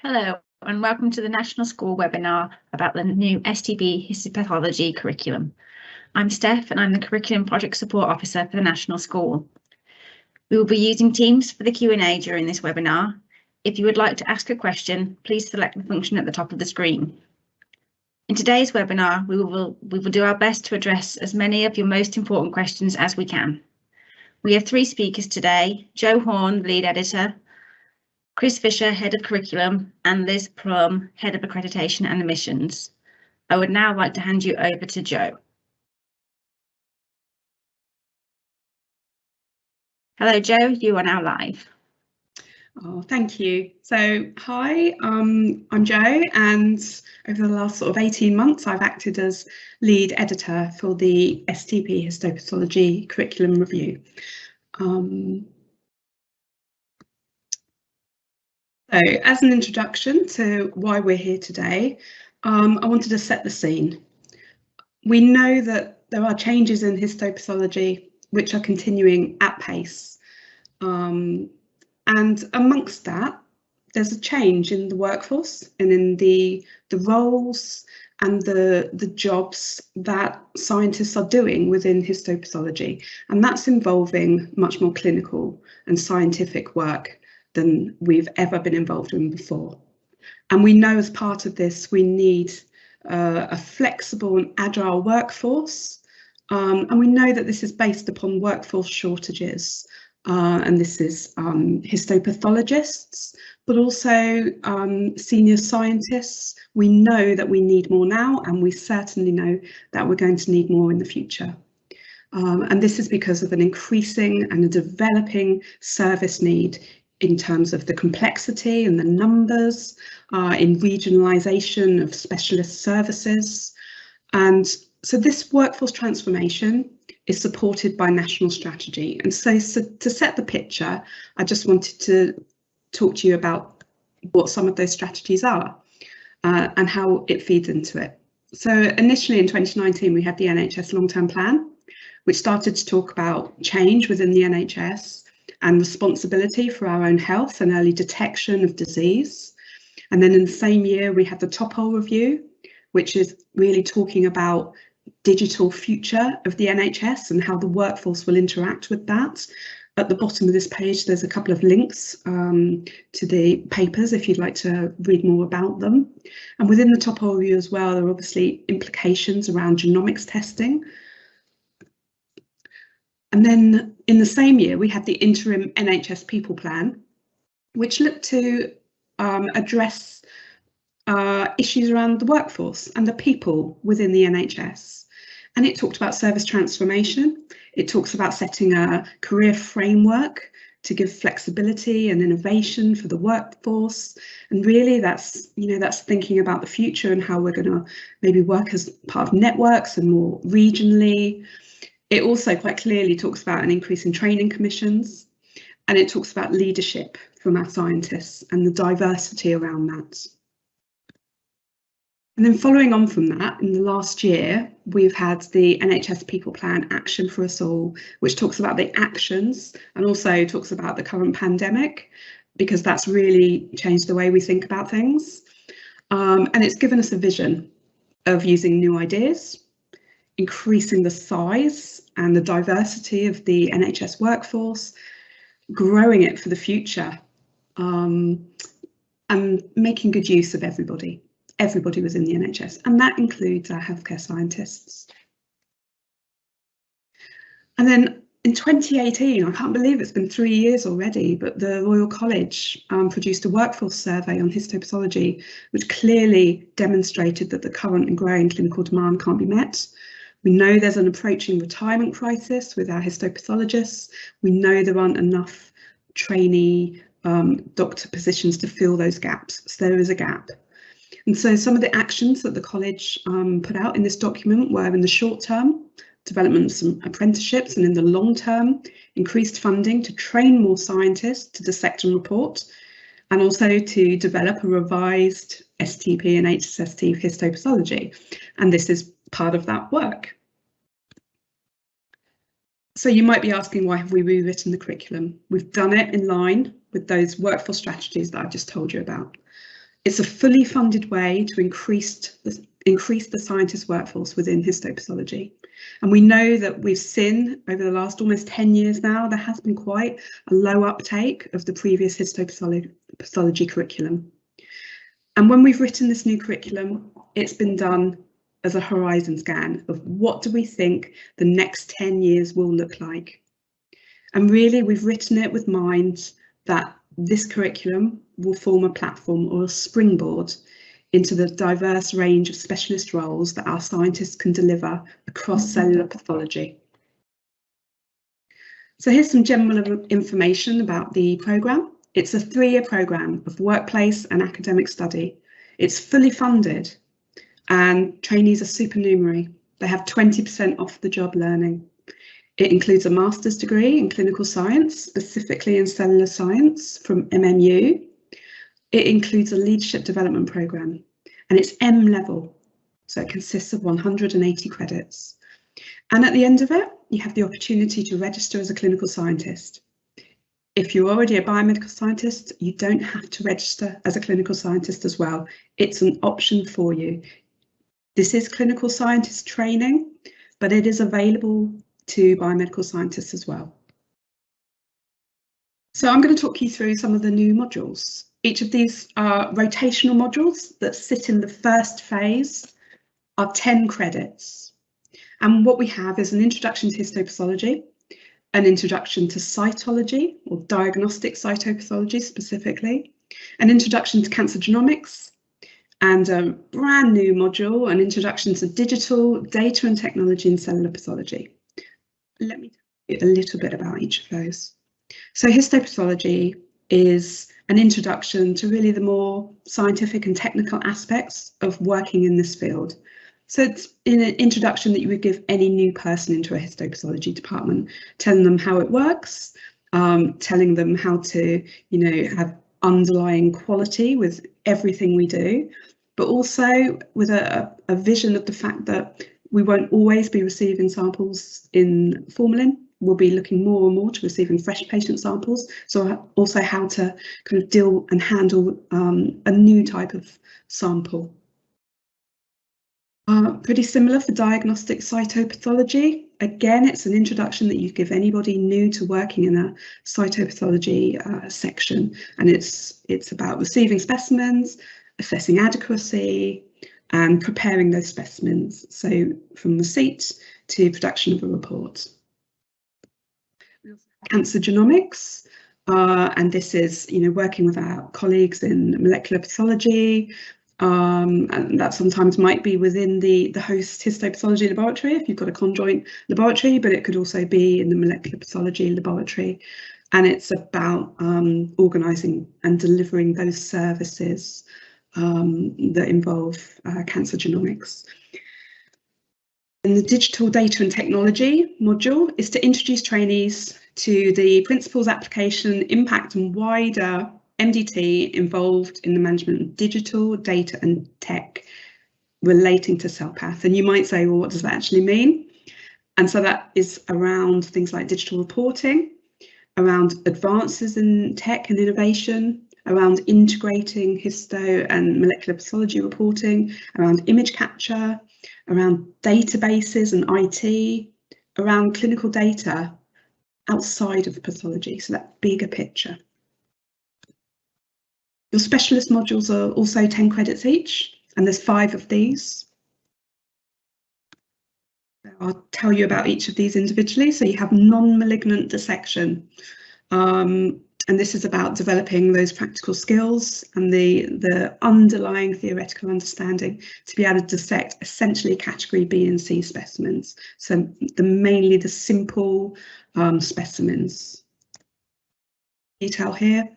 Hello and welcome to the National School webinar about the new STP Histopathology curriculum. I'm Steph and I'm the Curriculum Project Support Officer for the National School. We will be using Teams for the Q&A during this webinar. If you would like to ask a question, please select the function at the top of the screen. In today's webinar, we will do our best to address as many of your most important questions as we can. We have three speakers today: Jo Horne, Lead Editor, Chris Fisher, Head of Curriculum, and Liz Plum, Head of Accreditation and Admissions. I would now like to hand you over to Jo. Hello, Jo, you are now live. Oh, thank you. So, hi, I'm Jo, and over the last sort of 18 months, I've acted as lead editor for the STP Histopathology curriculum review. So, as an introduction to why we're here today, I wanted to set the scene. We know that there are changes in histopathology which are continuing at pace. And amongst that, there's a change in the workforce and in the roles and the jobs that scientists are doing within histopathology. And that's involving much more clinical and scientific work than we've ever been involved in before. And we know as part of this, we need a flexible and agile workforce. And we know that this is based upon workforce shortages. And this is histopathologists, but also senior scientists. We know that we need more now, and we certainly know that we're going to need more in the future. And this is because of an increasing and a developing service need in terms of the complexity and the numbers, in regionalisation of specialist services. And so this workforce transformation is supported by national strategy. And so to set the picture, I just wanted to talk to you about what some of those strategies are and how it feeds into it. So initially in 2019, we had the NHS long-term plan, which started to talk about change within the NHS and responsibility for our own health and early detection of disease. And then in the same year, we had the top hole review, which is really talking about digital future of the NHS and how the workforce will interact with that. At the bottom of this page, there's a couple of links to the papers if you'd like to read more about them. And within the top hole review as well, there are obviously implications around genomics testing. And then in the same year, we had the interim NHS People Plan, which looked to address issues around the workforce and the people within the NHS. And it talked about service transformation. It talks about setting a career framework to give flexibility and innovation for the workforce. And really that's thinking about the future and how we're going to maybe work as part of networks and more regionally. It also quite clearly talks about an increase in training commissions, and it talks about leadership from our scientists and the diversity around that. And then following on from that, in the last year, we've had the NHS People Plan Action for Us All, which talks about the actions and also talks about the current pandemic, because that's really changed the way we think about things. And it's given us a vision of using new ideas, increasing the size and the diversity of the NHS workforce, growing it for the future, and making good use of everybody within the NHS, and that includes our healthcare scientists. And then in 2018, I can't believe it's been 3 years already, but the Royal College produced a workforce survey on histopathology, which clearly demonstrated that the current and growing clinical demand can't be met. We know there's an approaching retirement crisis with our histopathologists. We know there aren't enough trainee doctor positions to fill those gaps, so there is a gap. And so some of the actions that the college put out in this document were, in the short term, development of some apprenticeships, and in the long term, increased funding to train more scientists to dissect and report, and also to develop a revised STP and HSST histopathology. And this is part of that work. So you might be asking, why have we rewritten the curriculum? We've done it in line with those workforce strategies that I've just told you about. It's a fully funded way to increase the scientist workforce within histopathology. And we know that we've seen over the last almost 10 years now, there has been quite a low uptake of the previous histopathology curriculum. And when we've written this new curriculum, it's been done as a horizon scan of what do we think the next 10 years will look like. And really, we've written it with mind that this curriculum will form a platform or a springboard into the diverse range of specialist roles that our scientists can deliver across cellular pathology. So here's some general information about the programme. It's a 3-year programme of workplace and academic study. It's fully funded and trainees are supernumerary. They have 20% off the job learning. It includes a master's degree in clinical science, specifically in cellular science from MMU. It includes a leadership development programme and it's M level, so it consists of 180 credits. And at the end of it, you have the opportunity to register as a clinical scientist. If you're already a biomedical scientist, you don't have to register as a clinical scientist as well. It's an option for you. This is clinical scientist training, but it is available to biomedical scientists as well. So I'm going to talk you through some of the new modules. Each of these are rotational modules that sit in the first phase, are 10 credits. And what we have is an introduction to histopathology, an introduction to cytology or diagnostic cytopathology specifically, an introduction to cancer genomics, and a brand new module, an introduction to digital data and technology in cellular pathology. Let me tell you a little bit about each of those. So histopathology is an introduction to really the more scientific and technical aspects of working in this field. So it's in an introduction that you would give any new person into a histopathology department, telling them how it works, telling them how to, have underlying quality with everything we do, but also with a vision of the fact that we won't always be receiving samples in formalin. We'll be looking more and more to receiving fresh patient samples. So also how to kind of deal and handle a new type of sample. Pretty similar for diagnostic cytopathology. Again, it's an introduction that you give anybody new to working in a cytopathology section. And it's about receiving specimens, assessing adequacy, and preparing those specimens. So from receipt to production of a report. Cancer genomics, and this is working with our colleagues in molecular pathology, and that sometimes might be within the host histopathology laboratory if you've got a conjoint laboratory, but it could also be in the molecular pathology laboratory, and it's about organising and delivering those services that involve cancer genomics. And the digital data and technology module is to introduce trainees to the principles, application, impact and wider MDT involved in the management of digital data and tech relating to CellPath. And you might say, well, what does that actually mean? And so that is around things like digital reporting, around advances in tech and innovation, around integrating histo and molecular pathology reporting, around image capture, around databases and IT, around clinical data outside of pathology, so that bigger picture. Your specialist modules are also 10 credits each, and there's 5 of these. I'll tell you about each of these individually. So you have non-malignant dissection, and this is about developing those practical skills and the underlying theoretical understanding to be able to dissect essentially category B and C specimens. So mainly the simple specimens. Detail here.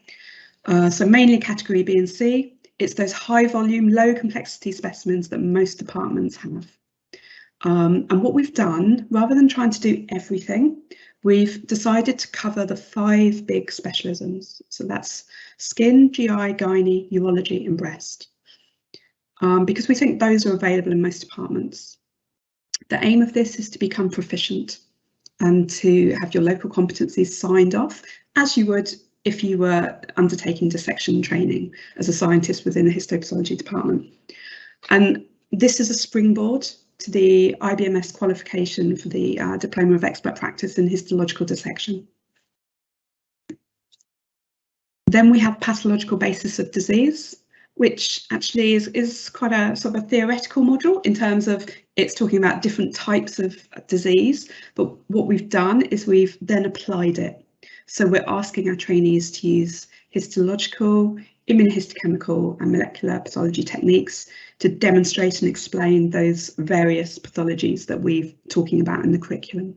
So mainly category B and C. It's those high volume, low complexity specimens that most departments have. And what we've done, rather than trying to do everything, we've decided to cover the 5 big specialisms. So that's skin, GI, gynae, urology and breast, because we think those are available in most departments. The aim of this is to become proficient and to have your local competencies signed off, as you would if you were undertaking dissection training as a scientist within the histopathology department. And this is a springboard to the IBMS qualification for the Diploma of Expert Practice in Histological Dissection. Then we have pathological basis of disease, which actually is quite a sort of a theoretical module in terms of it's talking about different types of disease. But what we've done is we've then applied it. So we're asking our trainees to use histological, immunohistochemical and molecular pathology techniques to demonstrate and explain those various pathologies that we're talking about in the curriculum.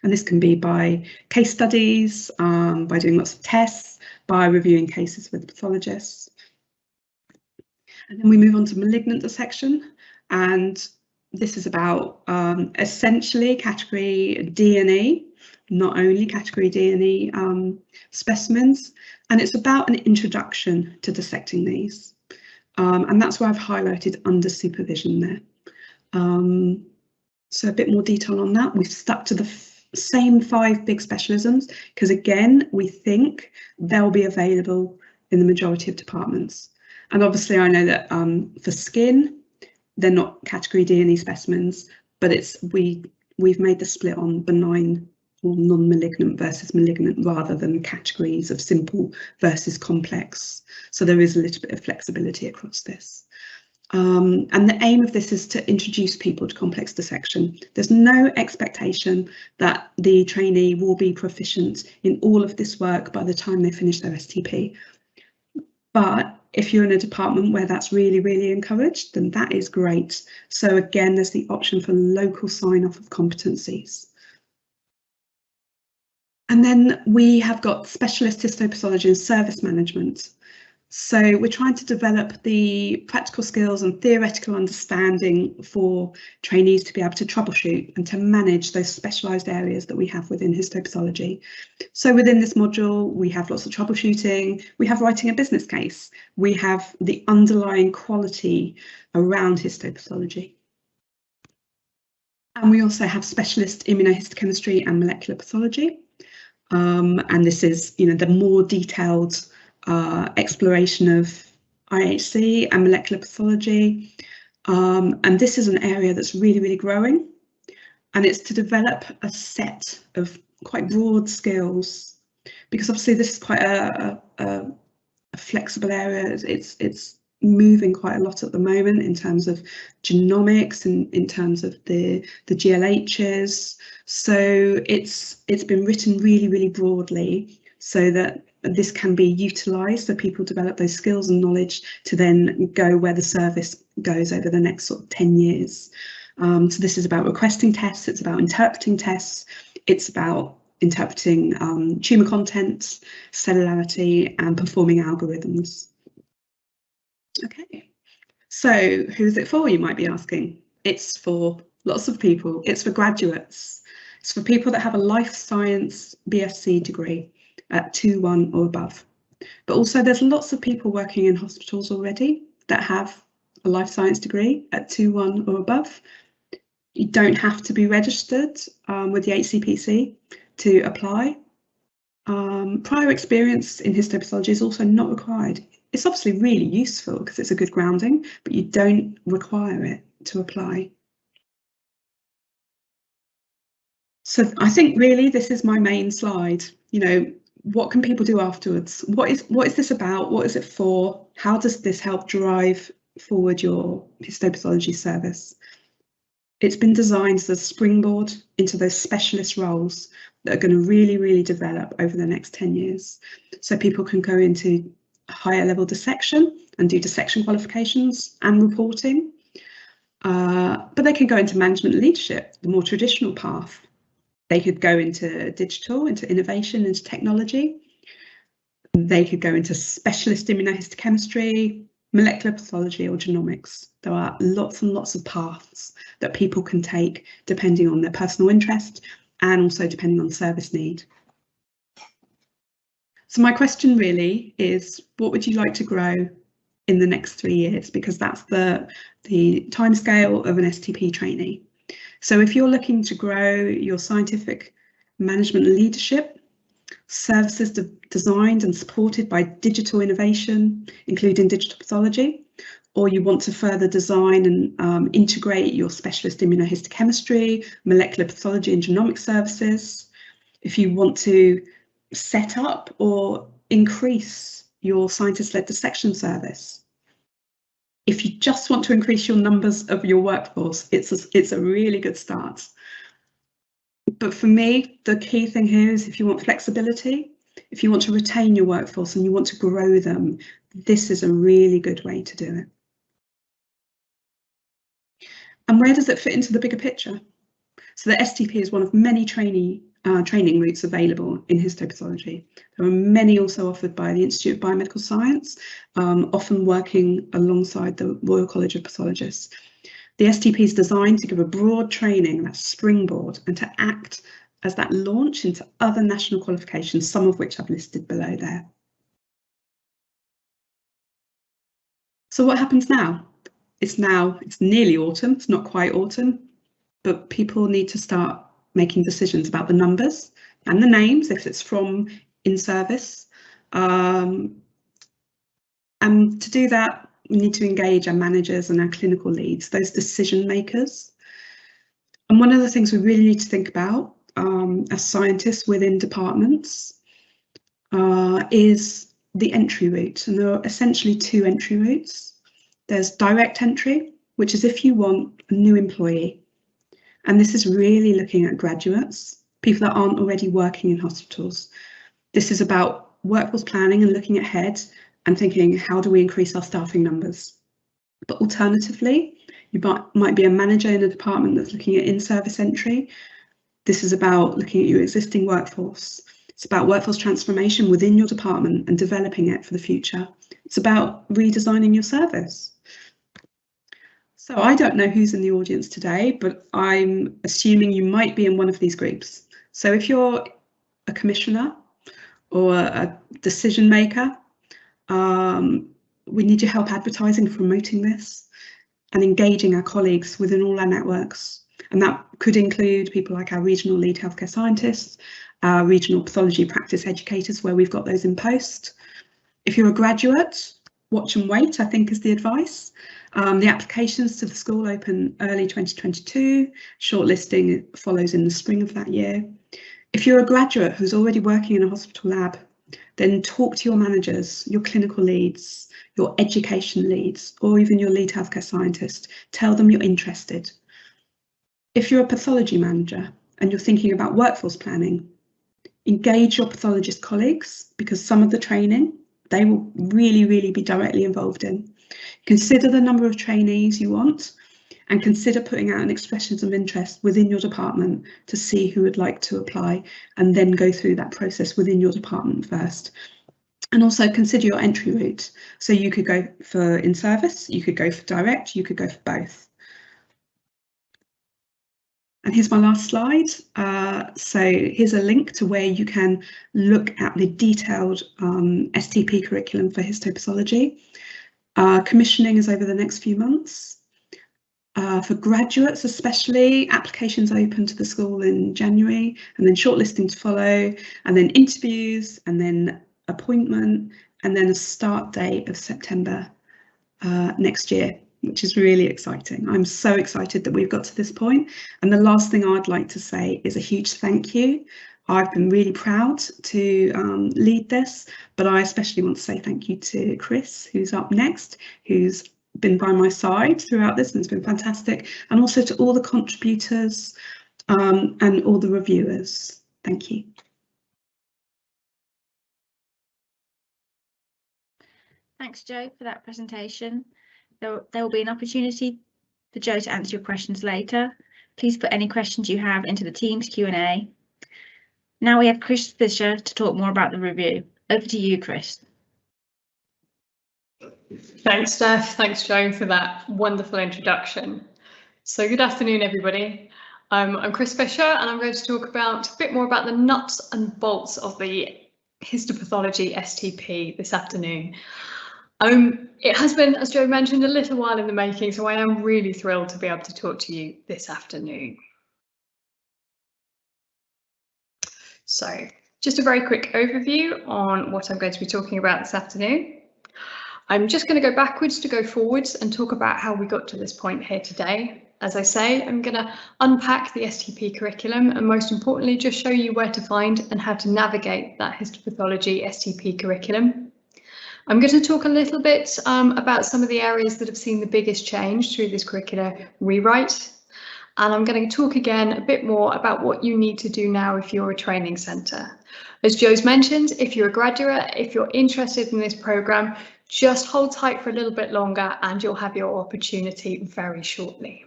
And this can be by case studies, by doing lots of tests, by reviewing cases with pathologists. And then we move on to malignant dissection, and this is about essentially category D&E, not only category D&E specimens, and it's about an introduction to dissecting these. And that's why I've highlighted under supervision there. So a bit more detail on that. We've stuck to the same 5 big specialisms because, again, we think they'll be available in the majority of departments. And obviously I know that for skin, they're not category D&E specimens, but we've made the split on benign or non-malignant versus malignant rather than categories of simple versus complex. So there is a little bit of flexibility across this. And the aim of this is to introduce people to complex dissection. There's no expectation that the trainee will be proficient in all of this work by the time they finish their STP. But if you're in a department where that's really, really encouraged, then that is great. So again, there's the option for local sign-off of competencies. And then we have got specialist histopathology and service management. So we're trying to develop the practical skills and theoretical understanding for trainees to be able to troubleshoot and to manage those specialised areas that we have within histopathology. So within this module, we have lots of troubleshooting, we have writing a business case, we have the underlying quality around histopathology. And we also have specialist immunohistochemistry and molecular pathology. And this is, the more detailed exploration of IHC and molecular pathology. And this is an area that's really, really growing. And it's to develop a set of quite broad skills, because obviously this is quite a flexible area. It's moving quite a lot at the moment in terms of genomics and in terms of the GLHs. So it's been written really, really broadly so that this can be utilised, so people develop those skills and knowledge to then go where the service goes over the next sort of 10 years. So this is about requesting tests, it's about interpreting tests, it's about interpreting tumour content, cellularity and performing algorithms. Okay, so who's it for, you might be asking? It's for lots of people, it's for graduates, it's for people that have a life science BSc degree at 2-1 or above. But also there's lots of people working in hospitals already that have a life science degree at 2-1 or above. You don't have to be registered with the HCPC to apply. Prior experience in histopathology is also not required. It's obviously really useful because it's a good grounding, but you don't require it to apply. So I think really this is my main slide. What can people do afterwards? What is this about? What is it for? How does this help drive forward your histopathology service? It's been designed as a springboard into those specialist roles that are going to really, really develop over the next 10 years. So people can go into higher level dissection and do dissection qualifications and reporting. But they can go into management and leadership, the more traditional path. They could go into digital, into innovation, into technology. They could go into specialist immunohistochemistry, molecular pathology or genomics. There are lots and lots of paths that people can take depending on their personal interest and also depending on service need. So my question really is, what would you like to grow in the next 3 years? Because that's the timescale of an STP trainee. So if you're looking to grow your scientific management and leadership services designed and supported by digital innovation, including digital pathology, or you want to further design and integrate your specialist immunohistochemistry, molecular pathology and genomic services, if you want to set up or increase your scientist-led dissection service. If you just want to increase your numbers of your workforce, it's a really good start. But for me, the key thing here is if you want flexibility, if you want to retain your workforce and you want to grow them, this is a really good way to do it. And where does it fit into the bigger picture? So the STP is one of many training routes available in histopathology. There are many also offered by the Institute of Biomedical Science, often working alongside the Royal College of Pathologists. The STP is designed to give a broad training, that springboard, and to act as that launch into other national qualifications, some of which I've listed below there. So what happens now? It's nearly autumn, it's not quite autumn, but people need to start making decisions about the numbers and the names, if it's from in-service. And to do that, we need to engage our managers and our clinical leads, those decision makers. And one of the things we really need to think about as scientists within departments is the entry route. And there are essentially two entry routes. There's direct entry, which is if you want a new employee. And this is really looking at graduates, people that aren't already working in hospitals. This is about workforce planning and looking ahead and thinking, how do we increase our staffing numbers? But alternatively, you might be a manager in a department that's looking at in-service entry. This is about looking at your existing workforce. It's about workforce transformation within your department and developing it for the future. It's about redesigning your service. So I don't know who's in the audience today, but I'm assuming you might be in one of these groups. So if you're a commissioner or a decision maker, we need your help advertising, promoting this and engaging our colleagues within all our networks. And that could include people like our regional lead healthcare scientists, our regional pathology practice educators, where we've got those in post. If you're a graduate, watch and wait, I think, is the advice. The applications to the school open early 2022. Shortlisting follows in the spring of that year. If you're a graduate who's already working in a hospital lab, then talk to your managers, your clinical leads, your education leads, or even your lead healthcare scientist. Tell them you're interested. If you're a pathology manager and you're thinking about workforce planning, engage your pathologist colleagues, because some of the training they will really be directly involved in. Consider the number of trainees you want and consider putting out an expressions of interest within your department to see who would like to apply, and then go through that process within your department first. And also consider your entry route. So you could go for in-service, you could go for direct, you could go for both. And here's my last slide. So here's a link to where you can look at the detailed STP curriculum for histopathology. Commissioning is over the next few months. For graduates especially, applications open to the school in January, and then shortlisting to follow, and then interviews, and then appointment, and then a start date of September next year, which is really exciting. I'm so excited that we've got to this point. And the last thing I'd like to say is a huge thank you. I've been really proud to lead this, but I especially want to say thank you to Chris, who's up next, who's been by my side throughout this, and it's been fantastic, and also to all the contributors and all the reviewers. Thank you. Thanks, Jo, for that presentation. There will be an opportunity for Jo to answer your questions later. Please put any questions you have into the Teams Q&A. Now we have Chris Fisher to talk more about the review. Over to you, Chris. Thanks, Steph. Thanks, Jo, for that wonderful introduction. So good afternoon, everybody. I'm Chris Fisher, and I'm going to talk a bit more about the nuts and bolts of the histopathology STP this afternoon. It has been, as Jo mentioned, a little while in the making, so I am really thrilled to be able to talk to you this afternoon. So Just a very quick overview on what I'm going to be talking about this afternoon. I'm just going to go backwards to go forwards and talk about how we got to this point here today. As I say, I'm going to unpack the STP curriculum and most importantly, just show you where to find and how to navigate that histopathology STP curriculum. I'm going to talk a little bit about some of the areas that have seen the biggest change through this curricular rewrite. And I'm going to talk again a bit more about what you need to do now if you're a training centre. As Joe's mentioned, if you're a graduate, if you're interested in this programme, just hold tight for a little bit longer and you'll have your opportunity very shortly.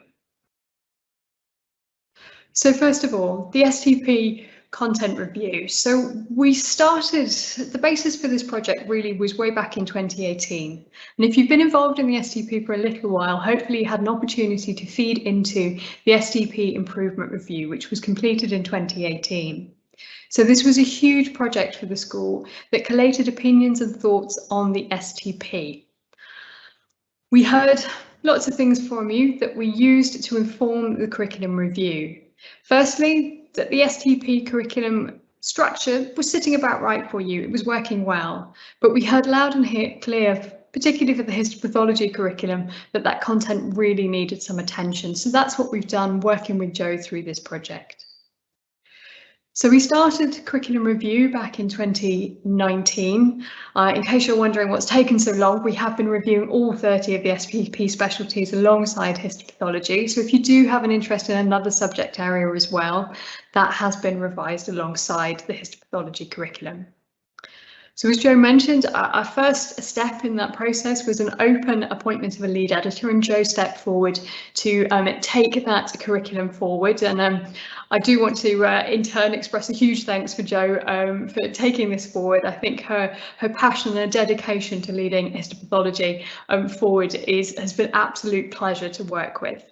So first of all, the STP content review. So we started, the basis for this project really was way back in 2018. And if you've been involved in the STP for a little while, hopefully you had an opportunity to feed into the STP improvement review, which was completed in 2018. So this was a huge project for the school that collated opinions and thoughts on the STP. We heard lots of things from you that we used to inform the curriculum review. Firstly, that the STP curriculum structure was sitting about right for you. It was working well, but we heard loud and clear, particularly for the histopathology curriculum, that that content really needed some attention. So that's what we've done working with Joe through this project. So we started curriculum review back in 2019. In case you're wondering what's taken so long, we have been reviewing all 30 of the STP specialties alongside histopathology. So if you do have an interest in another subject area as well, that has been revised alongside the histopathology curriculum. So as Joe mentioned, our first step in that process was an open appointment of a lead editor, and Joe stepped forward to take that curriculum forward. And I do want to in turn express a huge thanks for Joe for taking this forward. I think her passion and dedication to leading histopathology forward has been an absolute pleasure to work with.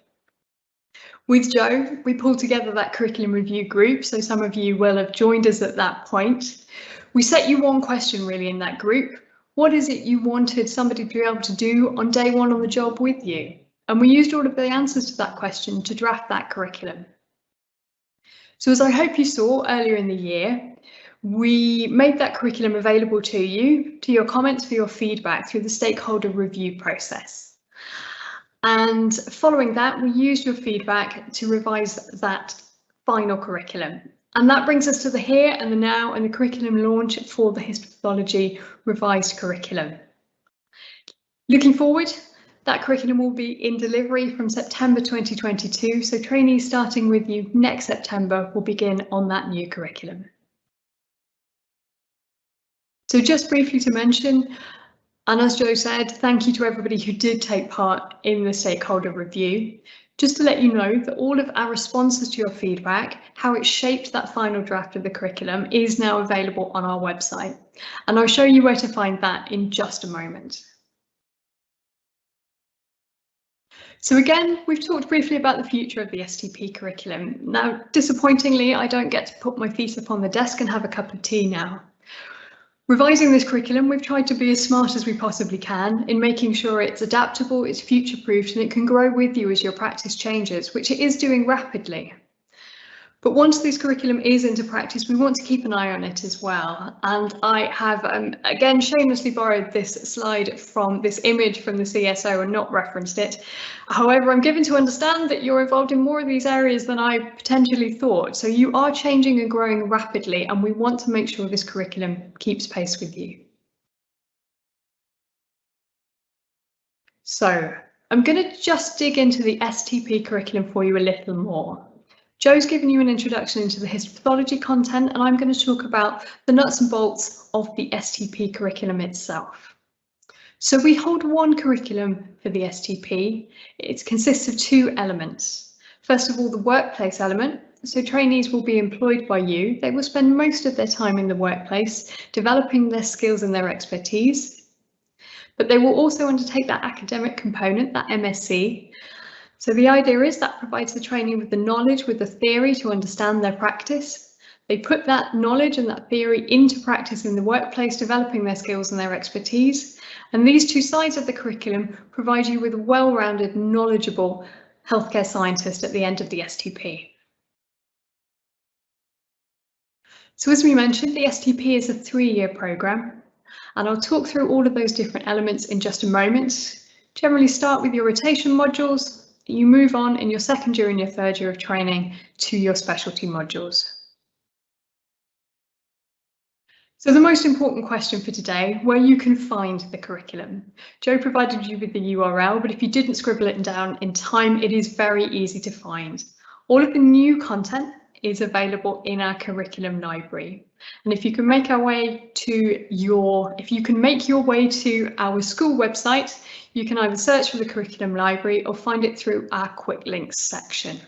With Joe, we pulled together that curriculum review group, so some of you will have joined us at that point. We set you one question really in that group. What is it you wanted somebody to be able to do on day one on the job with you? And we used all of the answers to that question to draft that curriculum. So as I hope you saw earlier in the year, we made that curriculum available to you, to your comments, for your feedback through the stakeholder review process. And following that, we used your feedback to revise that final curriculum. And that brings us to the here and the now and the curriculum launch for the histopathology revised curriculum. Looking forward, that curriculum will be in delivery from September 2022. So trainees starting with you next September will begin on that new curriculum. So just briefly to mention, and as Joe said, thank you to everybody who did take part in the stakeholder review. Just to let you know that all of our responses to your feedback, how it shaped that final draft of the curriculum, is now available on our website. And I'll show you where to find that in just a moment. So again, we've talked briefly about the future of the STP curriculum. Now, disappointingly, I don't get to put my feet up on the desk and have a cup of tea now. Revising this curriculum, we've tried to be as smart as we possibly can in making sure it's adaptable, it's future-proofed, and it can grow with you as your practice changes, which it is doing rapidly. But once this curriculum is into practice, we want to keep an eye on it as well. And I have, again, shamelessly borrowed this slide from this image from the CSO and not referenced it. However, I'm given to understand that you're involved in more of these areas than I potentially thought. So you are changing and growing rapidly, and we want to make sure this curriculum keeps pace with you. So I'm going to just dig into the STP curriculum for you a little more. Joe's given you an introduction into the histopathology content, and I'm going to talk about the nuts and bolts of the STP curriculum itself. So we hold one curriculum for the STP. It consists of two elements. First of all, the workplace element. So trainees will be employed by you. They will spend most of their time in the workplace, developing their skills and their expertise. But they will also undertake that academic component, that MSc. So the idea is that provides the trainee with the knowledge, with the theory to understand their practice. They put that knowledge and that theory into practice in the workplace, developing their skills and their expertise. And these two sides of the curriculum provide you with a well-rounded, knowledgeable healthcare scientist at the end of the STP. So as we mentioned, the STP is a 3-year programme, and I'll talk through all of those different elements in just a moment. Generally start with your rotation modules, you move on in your second year and your third year of training to your specialty modules. So the most important question for today, where you can find the curriculum. Joe provided you with the URL, but if you didn't scribble it down in time, it is very easy to find. All of the new content is available in our curriculum library. And if you can make your way to our school website, you can either search for the curriculum library or find it through our quick links section.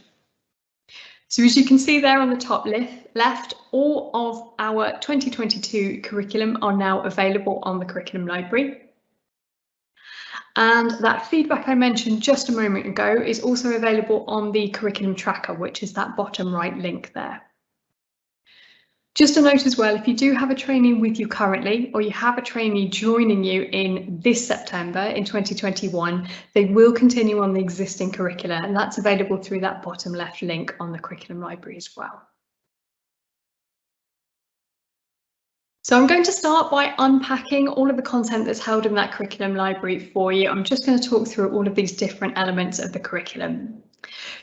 So as you can see there on the top left, all of our 2022 curriculum are now available on the curriculum library. And that feedback I mentioned just a moment ago is also available on the curriculum tracker, which is that bottom right link there. Just a note as well, if you do have a trainee with you currently, or you have a trainee joining you in this September in 2021, they will continue on the existing curricula, and that's available through that bottom left link on the curriculum library as well. So I'm going to start by unpacking all of the content that's held in that curriculum library for you. I'm just going to talk through all of these different elements of the curriculum.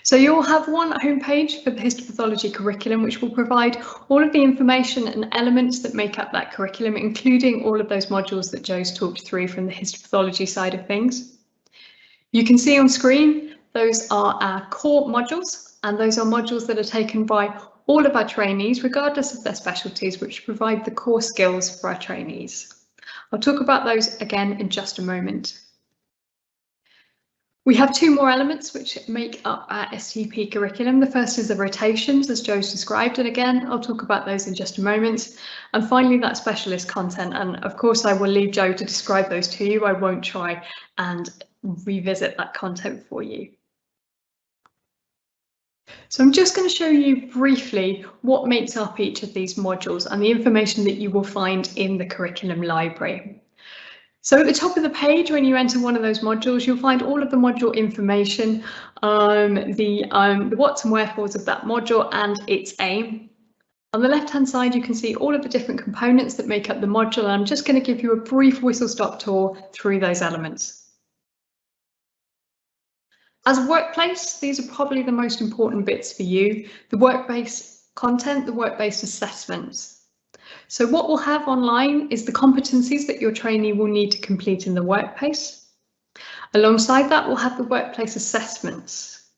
So you'll have one homepage for the histopathology curriculum, which will provide all of the information and elements that make up that curriculum, including all of those modules that Joe's talked through from the histopathology side of things. You can see on screen, those are our core modules, and those are modules that are taken by all of our trainees, regardless of their specialties, which provide the core skills for our trainees. I'll talk about those again in just a moment. We have two more elements which make up our STP curriculum. The first is the rotations, as Joe's described, and again, I'll talk about those in just a moment. And finally, that specialist content, and of course I will leave Joe to describe those to you. I won't try and revisit that content for you. So I'm just going to show you briefly what makes up each of these modules and the information that you will find in the curriculum library. So at the top of the page, when you enter one of those modules, you'll find all of the module information, the what's and wherefores of that module and its aim. On the left-hand side, you can see all of the different components that make up the module, and I'm just going to give you a brief whistle-stop tour through those elements. As a workplace, these are probably the most important bits for you, the work-based content, the work-based assessments. So what we'll have online is the competencies that your trainee will need to complete in the workplace. Alongside that, we'll have the workplace assessments.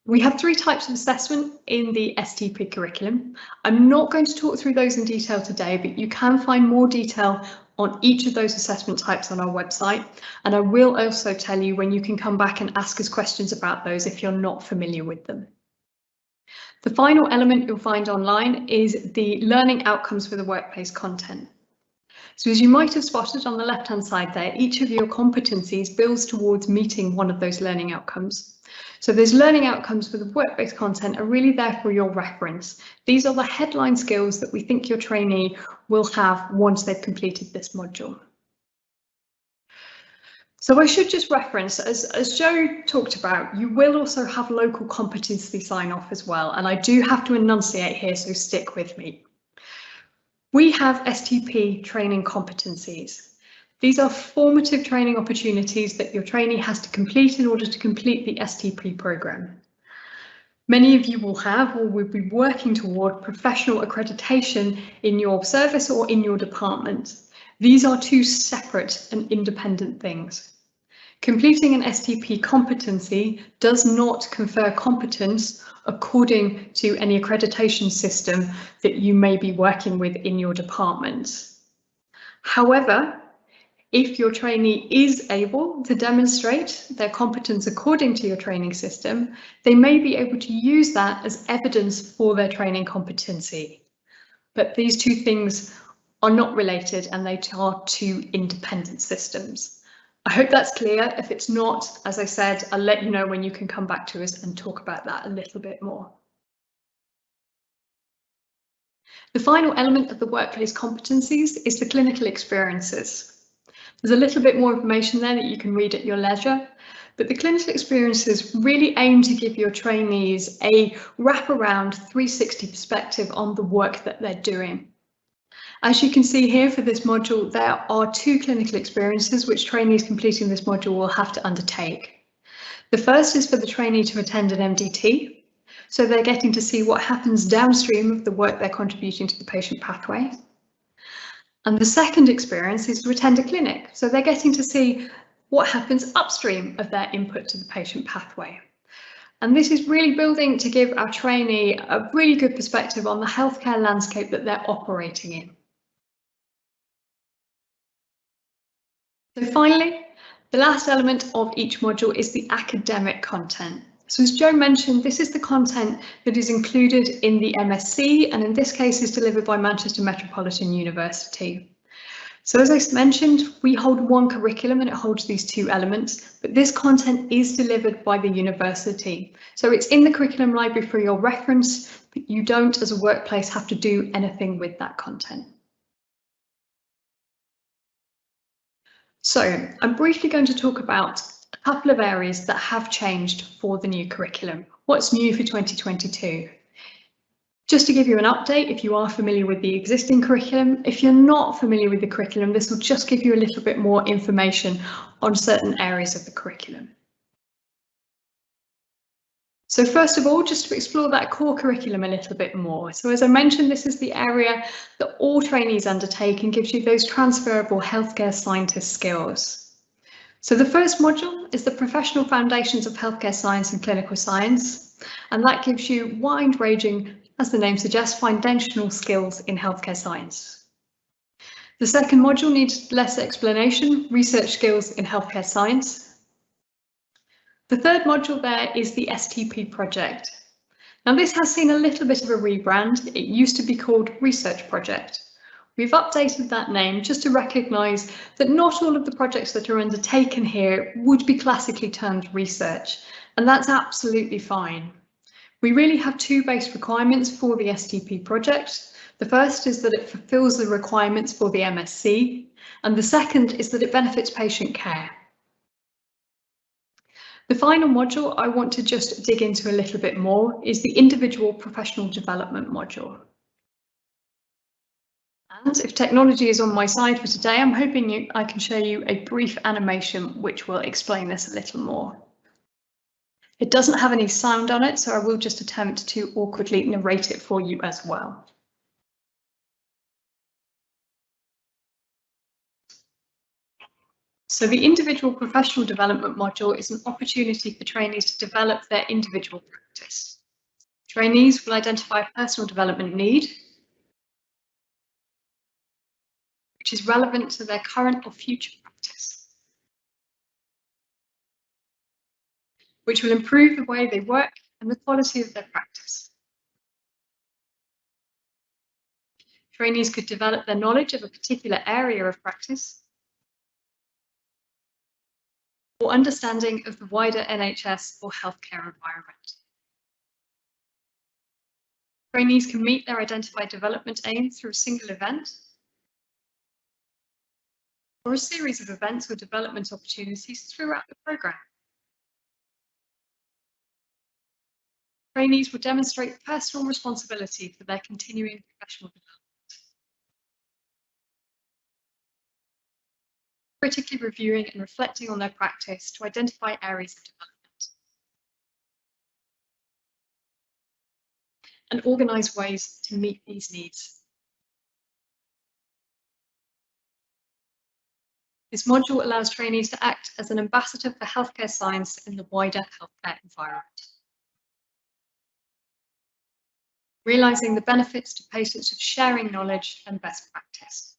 We have 3 types of assessment in the STP curriculum. I'm not going to talk through those in detail today, but you can find more detail on each of those assessment types on our website. And I will also tell you when you can come back and ask us questions about those if you're not familiar with them. The final element you'll find online is the learning outcomes for the workplace content. So as you might have spotted on the left-hand side there, each of your competencies builds towards meeting one of those learning outcomes. So those learning outcomes for the work-based content are really there for your reference. These are the headline skills that we think your trainee will have once they've completed this module. So I should just reference, as Joe talked about, you will also have local competency sign-off as well, and I do have to enunciate here, so stick with me. We have STP training competencies. These are formative training opportunities that your trainee has to complete in order to complete the STP programme. Many of you will have or will be working toward professional accreditation in your service or in your department. These are 2 separate and independent things. Completing an STP competency does not confer competence according to any accreditation system that you may be working with in your department. However, if your trainee is able to demonstrate their competence according to your training system, they may be able to use that as evidence for their training competency. But these 2 things are not related, and they are 2 independent systems. I hope that's clear. If it's not, as I said, I'll let you know when you can come back to us and talk about that a little bit more. The final element of the workplace competencies is the clinical experiences. There's a little bit more information there that you can read at your leisure, but the clinical experiences really aim to give your trainees a wraparound 360 perspective on the work that they're doing. As you can see here for this module, there are 2 clinical experiences which trainees completing this module will have to undertake. The first is for the trainee to attend an MDT, so they're getting to see what happens downstream of the work they're contributing to the patient pathway. And the second experience is to attend a clinic, so they're getting to see what happens upstream of their input to the patient pathway. And this is really building to give our trainee a really good perspective on the healthcare landscape that they're operating in. So finally, the last element of each module is the academic content. So as Joe mentioned, this is the content that is included in the MSc, and in this case is delivered by Manchester Metropolitan University. So as I mentioned, we hold one curriculum and it holds these 2 elements, but this content is delivered by the university. So it's in the curriculum library for your reference, but you don't as a workplace have to do anything with that content. So I'm briefly going to talk about a couple of areas that have changed for the new curriculum. What's new for 2022? Just to give you an update, if you are familiar with the existing curriculum, if you're not familiar with the curriculum, this will just give you a little bit more information on certain areas of the curriculum. So first of all, just to explore that core curriculum a little bit more. So as I mentioned, this is the area that all trainees undertake and gives you those transferable healthcare scientist skills. So the first module is the Professional Foundations of Healthcare Science and Clinical Science, and that gives you wide-ranging, as the name suggests, foundational skills in healthcare science. The second module needs less explanation, research skills in healthcare science. The third module there is the STP project. Now this has seen a little bit of a rebrand. It used to be called Research Project. We've updated that name just to recognise that not all of the projects that are undertaken here would be classically termed research, and that's absolutely fine. We really have 2 base requirements for the STP project. The first is that it fulfills the requirements for the MSc, and the second is that it benefits patient care. The final module I want to just dig into a little bit more is the individual professional development module. And if technology is on my side for today, I'm hoping I can show you a brief animation which will explain this a little more. It doesn't have any sound on it, so I will just attempt to awkwardly narrate it for you as well. So the individual professional development module is an opportunity for trainees to develop their individual practice. Trainees will identify a personal development need, which is relevant to their current or future practice, which will improve the way they work and the quality of their practice. Trainees could develop their knowledge of a particular area of practice or understanding of the wider NHS or healthcare environment. Trainees can meet their identified development aim through a single event or a series of events or development opportunities throughout the programme. Trainees will demonstrate personal responsibility for their continuing professional development, critically reviewing and reflecting on their practice to identify areas of development, and organise ways to meet these needs. This module allows trainees to act as an ambassador for healthcare science in the wider healthcare environment, realising the benefits to patients of sharing knowledge and best practice.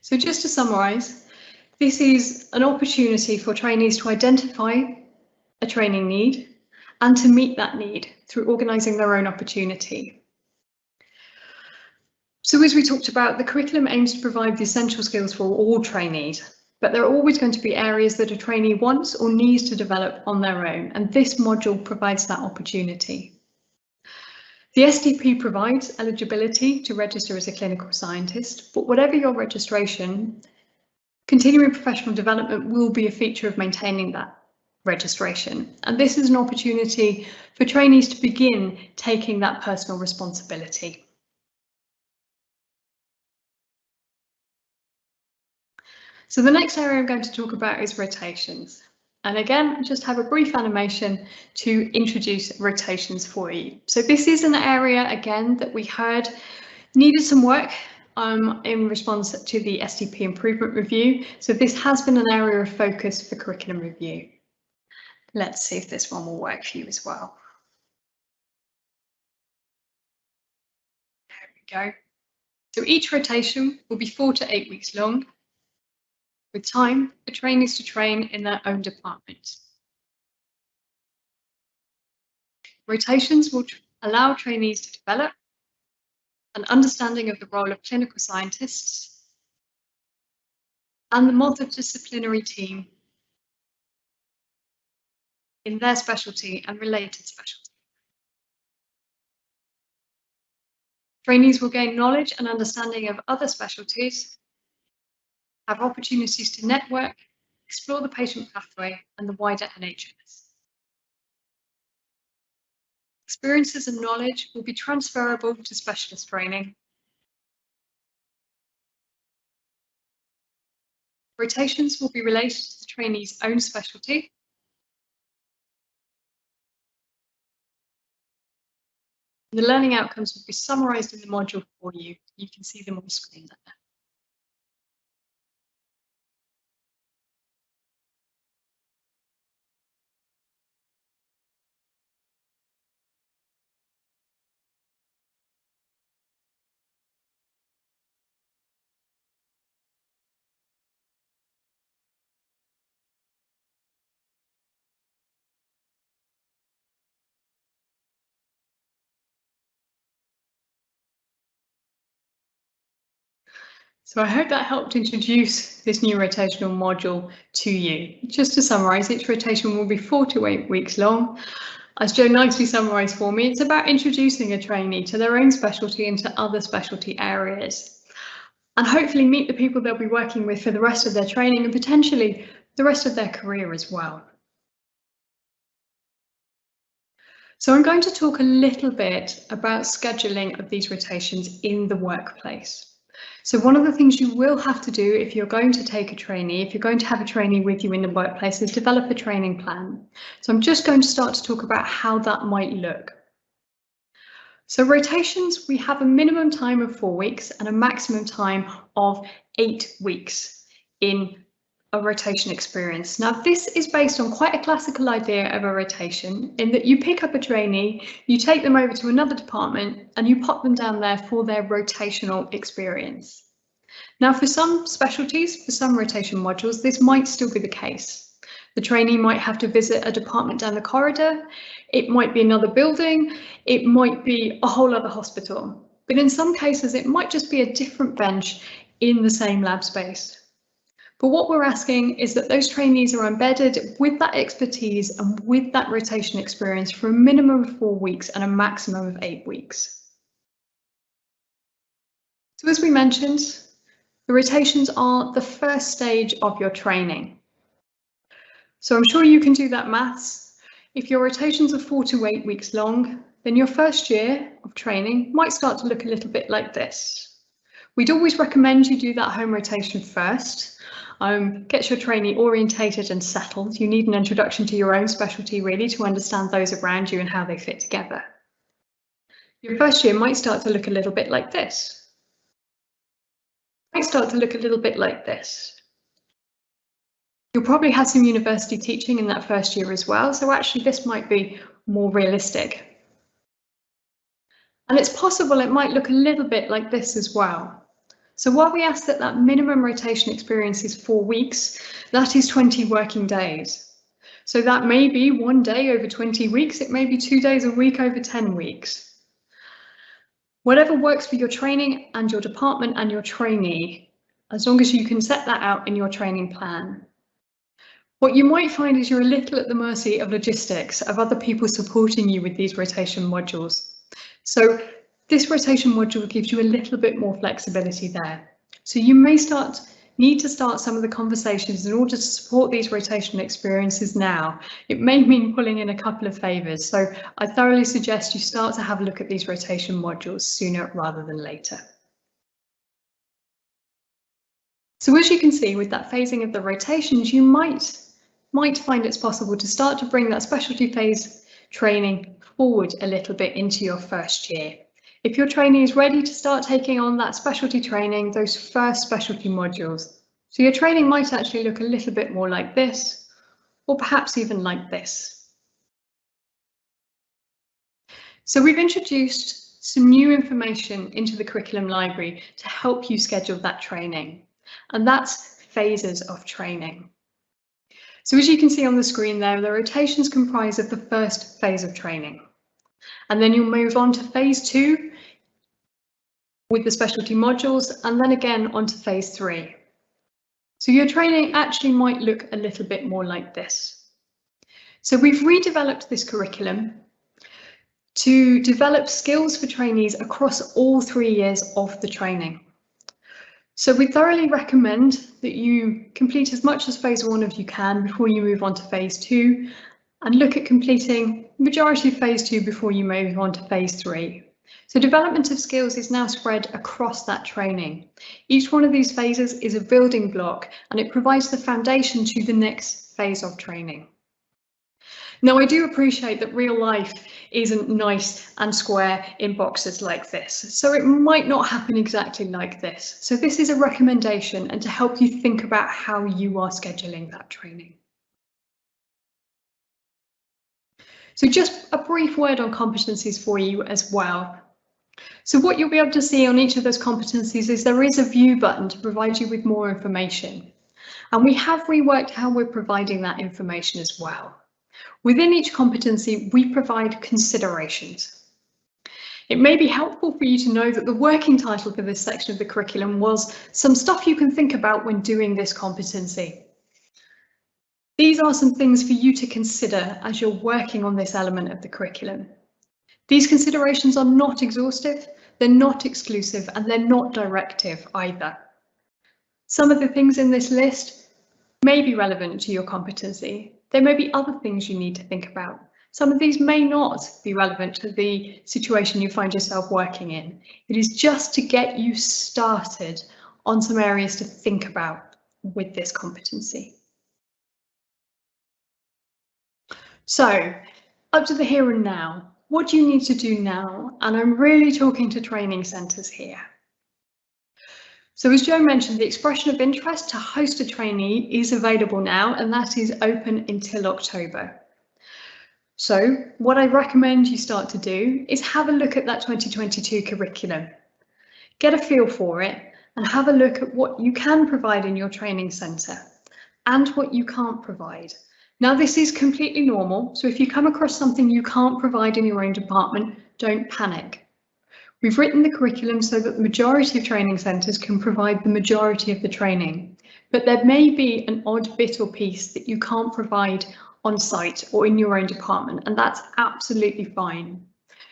So just to summarise, this is an opportunity for trainees to identify a training need and to meet that need through organising their own opportunity. So as we talked about, the curriculum aims to provide the essential skills for all trainees. but there are always going to be areas that a trainee wants or needs to develop on their own, and this module provides that opportunity. The STP provides eligibility to register as a clinical scientist, but whatever your registration, continuing professional development will be a feature of maintaining that registration. And this is an opportunity for trainees to begin taking that personal responsibility. So the next area I'm going to talk about is rotations. And again, just have a brief animation to introduce rotations for you. So this is an area, again, that we heard needed some work in response to the STP improvement review. So this has been an area of focus for curriculum review. Let's see if this one will work for you as well. There we go. So each rotation will be 4 to 8 weeks long, with time for trainees to train in their own department. Rotations will allow trainees to develop an understanding of the role of clinical scientists and the multidisciplinary team in their specialty and related specialty. Trainees will gain knowledge and understanding of other specialties, have opportunities to network, explore the patient pathway and the wider NHS. Experiences and knowledge will be transferable to specialist training. Rotations will be related to the trainee's own specialty. And the learning outcomes will be summarised in the module for you. You can see them on the screen there. So I hope that helped introduce this new rotational module to you. Just to summarise, each rotation will be 4 to 8 weeks long. As Jo nicely summarised for me, it's about introducing a trainee to their own specialty and to other specialty areas, and hopefully meet the people they'll be working with for the rest of their training and potentially the rest of their career as well. So I'm going to talk a little bit about scheduling of these rotations in the workplace. So one of the things you will have to do if you're going to take a trainee, if you're going to have a trainee with you in the workplace, is develop a training plan. So I'm just going to start to talk about how that might look. So rotations, we have a minimum time of 4 weeks and a maximum time of 8 weeks in a rotation experience. Now, this is based on quite a classical idea of a rotation in that you pick up a trainee, you take them over to another department and you pop them down there for their rotational experience. Now, for some specialties, for some rotation modules, this might still be the case. The trainee might have to visit a department down the corridor, it might be another building, it might be a whole other hospital. But in some cases, it might just be a different bench in the same lab space. But what we're asking is that those trainees are embedded with that expertise and with that rotation experience for a minimum of 4 weeks and a maximum of 8 weeks. So as we mentioned, the rotations are the first stage of your training. So I'm sure you can do that maths. If your rotations are 4 to 8 weeks long, then your first year of training might start to look a little bit like this. We'd always recommend you do that home rotation first. Get your trainee orientated and settled. You need an introduction to your own specialty really to understand those around you and how they fit together. Your first year might start to look a little bit like this. Might start to look a little bit like this. You'll probably have some university teaching in that first year as well, so actually this might be more realistic. And it's possible it might look a little bit like this as well. So while we ask that that minimum rotation experience is 4 weeks, that is 20 working days. So that may be 1 day over 20 weeks, it may be 2 days a week over 10 weeks. Whatever works for your training and your department and your trainee, as long as you can set that out in your training plan. What you might find is you're a little at the mercy of logistics, of other people supporting you with these rotation modules. So this rotation module gives you a little bit more flexibility there. So you may need to start some of the conversations in order to support these rotational experiences now. It may mean pulling in a couple of favours, so I thoroughly suggest you start to have a look at these rotation modules sooner rather than later. So as you can see, with that phasing of the rotations, you might find it's possible to start to bring that specialty phase training forward a little bit into your first year. If your trainee is ready to start taking on that specialty training, those first specialty modules. So your training might actually look a little bit more like this, or perhaps even like this. So we've introduced some new information into the curriculum library to help you schedule that training, and that's phases of training. So as you can see on the screen there, the rotations comprise of the first phase of training. And then you'll move on to phase 2 with the specialty modules, and then again onto phase 3. So your training actually might look a little bit more like this. So we've redeveloped this curriculum to develop skills for trainees across all 3 years of the training. So we thoroughly recommend that you complete as much as phase 1 as you can before you move on to phase 2, and look at completing the majority of phase 2 before you move on to phase 3. So development of skills is now spread across that training. Each one of these phases is a building block, and it provides the foundation to the next phase of training. Now, I do appreciate that real life isn't nice and square in boxes like this, so it might not happen exactly like this. So this is a recommendation and to help you think about how you are scheduling that training. So just a brief word on competencies for you as well. So what you'll be able to see on each of those competencies is there is a view button to provide you with more information. And we have reworked how we're providing that information as well. Within each competency, we provide considerations. It may be helpful for you to know that the working title for this section of the curriculum was some stuff you can think about when doing this competency. These are some things for you to consider as you're working on this element of the curriculum. These considerations are not exhaustive, they're not exclusive, and they're not directive either. Some of the things in this list may be relevant to your competency. There may be other things you need to think about. Some of these may not be relevant to the situation you find yourself working in. It is just to get you started on some areas to think about with this competency. So, up to the here and now, what do you need to do now? And I'm really talking to training centres here. So as Joe mentioned, the expression of interest to host a trainee is available now, and that is open until October. So what I recommend you start to do is have a look at that 2022 curriculum. Get a feel for it and have a look at what you can provide in your training centre and what you can't provide. Now, this is completely normal, so if you come across something you can't provide in your own department, don't panic. We've written the curriculum so that the majority of training centres can provide the majority of the training, but there may be an odd bit or piece that you can't provide on site or in your own department, and that's absolutely fine.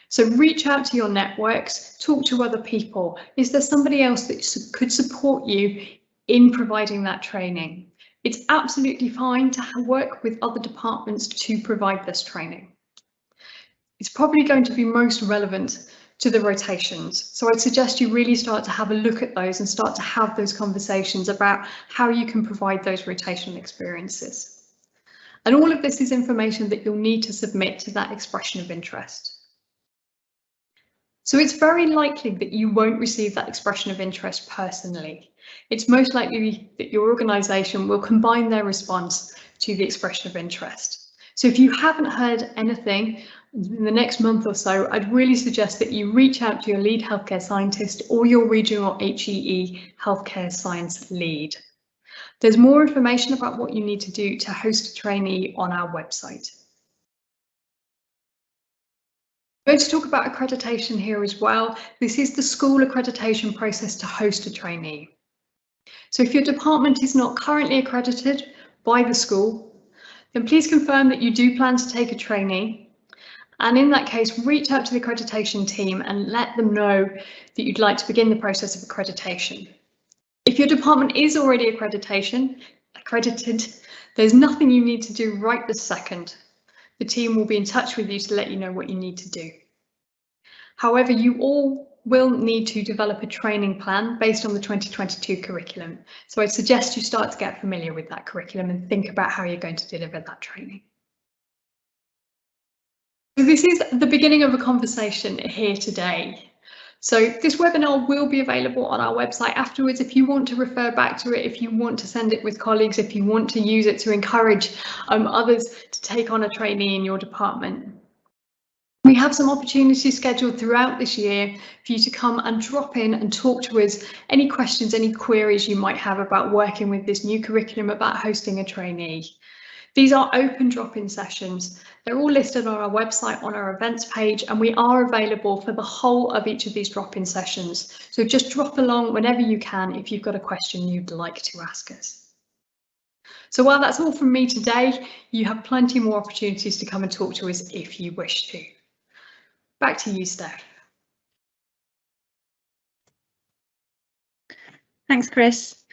So reach out to your networks, talk to other people. Is there somebody else that could support you in providing that training? It's absolutely fine to work with other departments to provide this training. It's probably going to be most relevant to the rotations. So I'd suggest you really start to have a look at those and start to have those conversations about how you can provide those rotational experiences. And all of this is information that you'll need to submit to that expression of interest. So it's very likely that you won't receive that expression of interest personally. It's most likely that your organisation will combine their response to the expression of interest. So if you haven't heard anything in the next month or so, I'd really suggest that you reach out to your lead healthcare scientist or your regional HEE healthcare science lead. There's more information about what you need to do to host a trainee on our website. I'm going to talk about accreditation here as well. This is the school accreditation process to host a trainee. So if your department is not currently accredited by the school, then please confirm that you do plan to take a trainee. And in that case, reach out to the accreditation team and let them know that you'd like to begin the process of accreditation. If your department is already accredited, there's nothing you need to do right this second. The team will be in touch with you to let you know what you need to do. However, you all will need to develop a training plan based on the 2022 curriculum. So I suggest you start to get familiar with that curriculum and think about how you're going to deliver that training. So this is the beginning of a conversation here today. So this webinar will be available on our website afterwards if you want to refer back to it, if you want to send it with colleagues, if you want to use it to encourage others to take on a trainee in your department. We have some opportunities scheduled throughout this year for you to come and drop in and talk to us any questions, any queries you might have about working with this new curriculum, about hosting a trainee. These are open drop-in sessions. They're all listed on our website on our events page, and we are available for the whole of each of these drop-in sessions. So just drop along whenever you can if you've got a question you'd like to ask us. So while that's all from me today, you have plenty more opportunities to come and talk to us if you wish to. Back to you, Steph. Thanks, Chris.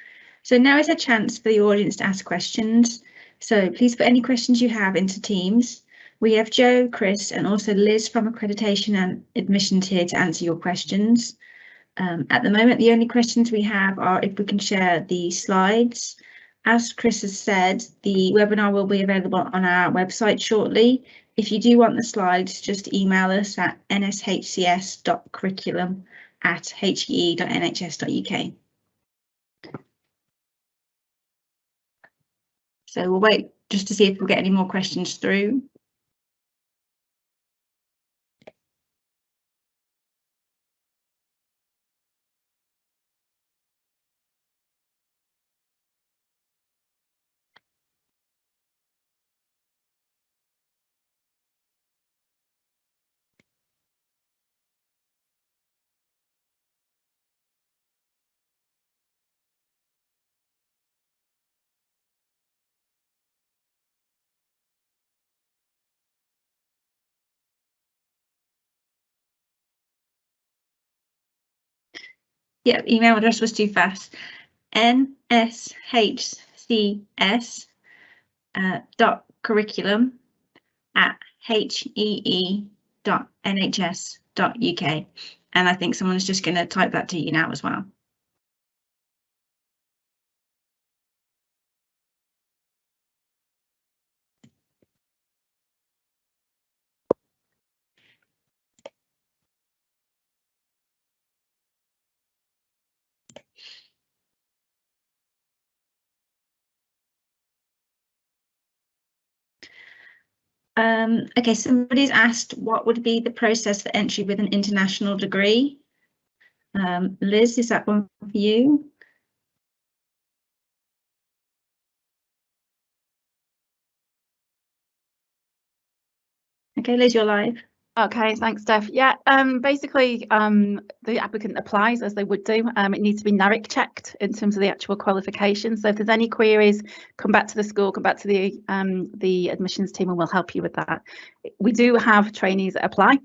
So now is a chance for the audience to ask questions. So please put any questions you have into Teams. We have Joe, Chris, and also Liz from Accreditation and Admissions here to answer your questions. At the moment, the only questions we have are if we can share the slides. As Chris has said, the webinar will be available on our website shortly. If you do want the slides, just email us at nshcs.curriculum@hee.nhs.uk. So we'll wait just to see if we'll get any more questions through. Yeah, email address was too fast. NSHCS .curriculum@hee.nhs.uk, and I think someone's just going to type that to you now as well. Okay, somebody's asked what would be the process for entry with an international degree. Liz, is that one for you? Okay, Liz, you're live. Okay, thanks, Steph. Yeah, basically, the applicant applies as they would do. It needs to be NARIC checked in terms of the actual qualifications. So if there's any queries, come back to the school, come back to the admissions team, and we'll help you with that. We do have trainees that apply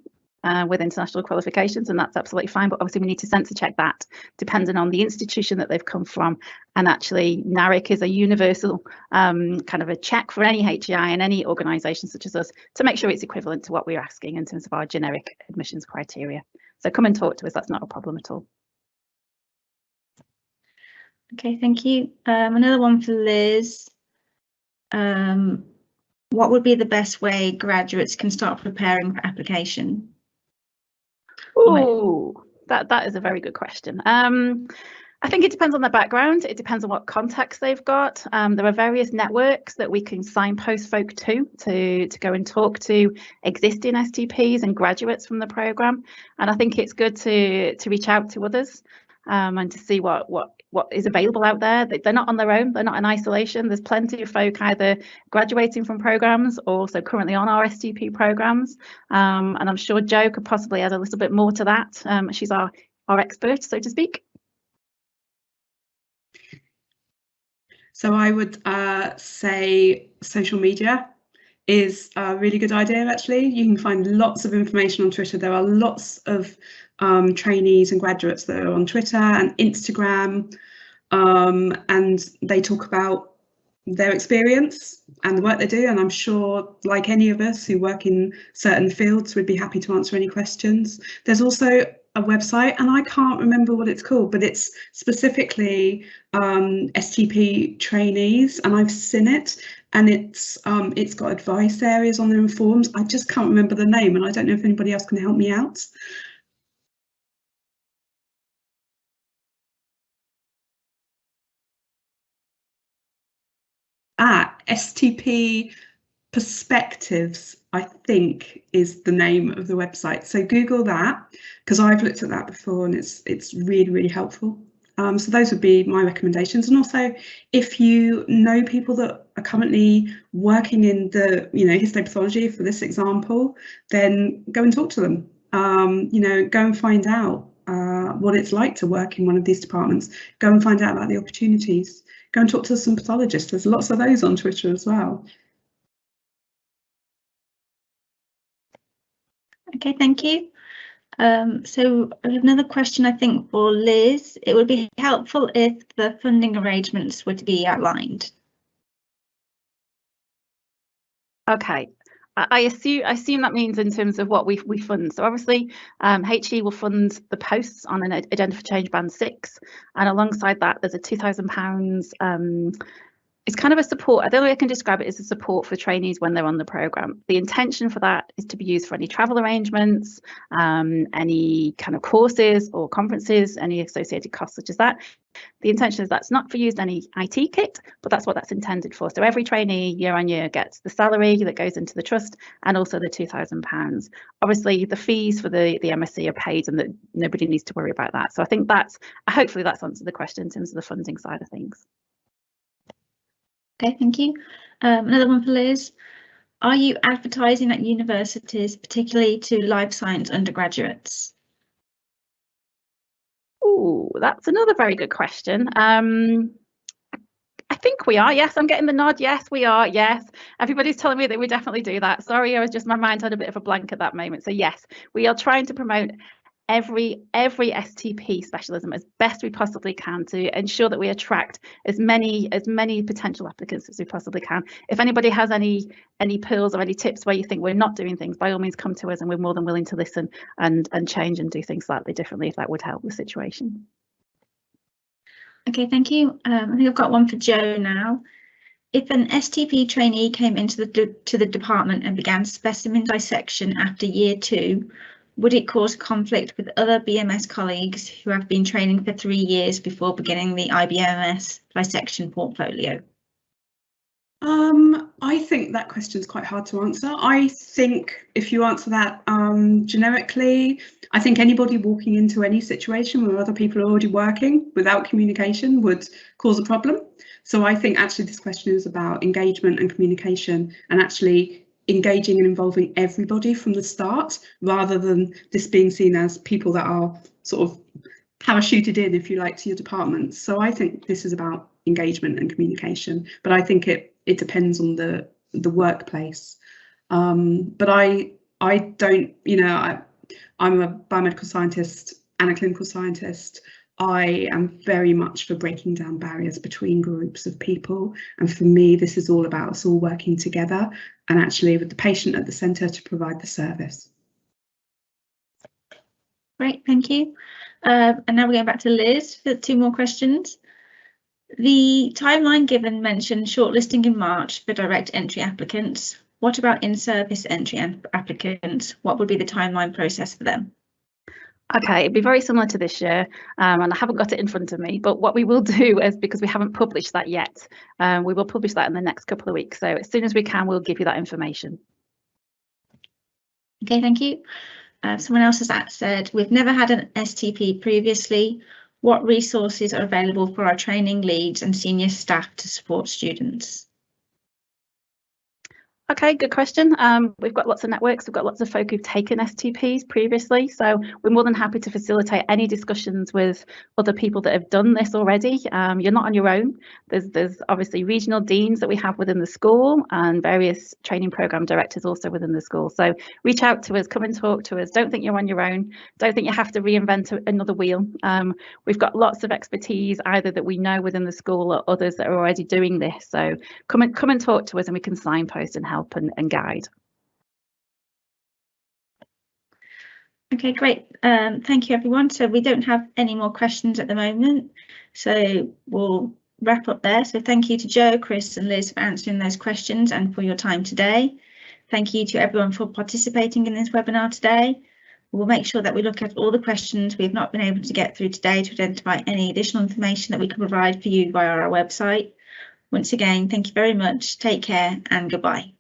with international qualifications, and that's absolutely fine. But obviously, we need to sensor check that depending on the institution that they've come from. And actually, NARIC is a universal kind of a check for any HEI and any organisation such as us to make sure it's equivalent to what we're asking in terms of our generic admissions criteria. So come and talk to us. That's not a problem at all. Okay, thank you. Another one for Liz. What would be the best way graduates can start preparing for application? Oh, that is a very good question. I think it depends on their background. It depends on what context they've got. There are various networks that we can signpost folk to go and talk to existing STPs and graduates from the programme. And I think it's good to reach out to others and to see what is available out there. They're not on their own. They're not in isolation. There's plenty of folk either graduating from programmes or also currently on our STP programmes. And I'm sure Jo could possibly add a little bit more to that. She's our expert, so to speak. So I would say social media is a really good idea, actually. You can find lots of information on Twitter. There are lots of trainees and graduates that are on Twitter and Instagram, and they talk about their experience and the work they do. And I'm sure, like any of us who work in certain fields, would be happy to answer any questions. There's also a website, and I can't remember what it's called, but it's specifically STP trainees, and I've seen it, and it's got advice areas on there and forums. I just can't remember the name, and I don't know if anybody else can help me out. STP Perspectives, I think, is the name of the website. So Google that, because I've looked at that before, and it's really, really helpful. So those would be my recommendations. And also, if you know people that are currently working in the, histopathology, for this example, then go and talk to them. Go and find out what it's like to work in one of these departments. Go and find out about the opportunities. Go and talk to some pathologists. There's lots of those on Twitter as well. Okay, thank you. So I have another question, I think, for Liz. It would be helpful if the funding arrangements were to be outlined. Okay, I assume that means in terms of what we fund. So obviously, HE will fund the posts on an Agenda for Change Band 6, and alongside that, there's a £2,000. It's kind of a support. The only way I can describe it is a support for trainees when they're on the programme. The intention for that is to be used for any travel arrangements, any kind of courses or conferences, any associated costs such as that. The intention is that's not for used any IT kit, but that's what that's intended for. So every trainee year on year gets the salary that goes into the trust and also the £2,000. Obviously, the fees for the MSc are paid, and that nobody needs to worry about that. So I think hopefully that's answered the question in terms of the funding side of things. Okay, thank you. Another one for Liz. Are you advertising at universities, particularly to life science undergraduates? Oh, that's another very good question. I think we are. Yes, I'm getting the nod. Yes, we are. Yes, everybody's telling me that we definitely do that. Sorry, my mind had a bit of a blank at that moment. So yes, we are trying to promote every STP specialism as best we possibly can to ensure that we attract as many potential applicants as we possibly can. If anybody has any pearls or any tips where you think we're not doing things, by all means come to us, and we're more than willing to listen and change and do things slightly differently if that would help the situation. Okay, thank you. I think I've got one for Jo now. If an STP trainee came into the department and began specimen dissection after year 2, would it cause conflict with other BMS colleagues who have been training for 3 years before beginning the IBMS dissection portfolio? I think that question is quite hard to answer. I think if you answer that generically, I think anybody walking into any situation where other people are already working without communication would cause a problem. So I think actually this question is about engagement and communication, and actually engaging and involving everybody from the start, rather than this being seen as people that are sort of parachuted in, if you like, to your department. So I think this is about engagement and communication, but I think it depends on the workplace. But I don't, I'm a biomedical scientist and a clinical scientist. I am very much for breaking down barriers between groups of people, and for me this is all about us all working together and actually with the patient at the centre to provide the service. Great, thank you. And now we're going back to Liz for 2 more questions. The timeline given mentioned shortlisting in March for direct entry applicants. What about in-service entry applicants? What would be the timeline process for them? Okay, it'd be very similar to this year, and I haven't got it in front of me, but what we will do is, because we haven't published that yet, we will publish that in the next couple of weeks. So as soon as we can, we'll give you that information. Okay, thank you. Someone else has said, we've never had an STP previously. What resources are available for our training leads and senior staff to support students? Okay, good question. We've got lots of networks, we've got lots of folk who've taken STPs previously, so we're more than happy to facilitate any discussions with other people that have done this already. You're not on your own. There's obviously regional deans that we have within the school and various training programme directors also within the school. So reach out to us, come and talk to us. Don't think you're on your own. Don't think you have to reinvent another wheel. We've got lots of expertise either that we know within the school or others that are already doing this. So come and talk to us and we can signpost and help and guide. Okay, great. Thank you, everyone. So we don't have any more questions at the moment, so we'll wrap up there. So thank you to Joe, Chris and Liz for answering those questions and for your time today. Thank you to everyone for participating in this webinar today. We'll make sure that we look at all the questions we've not been able to get through today to identify any additional information that we can provide for you via our website. Once again, thank you very much. Take care and goodbye.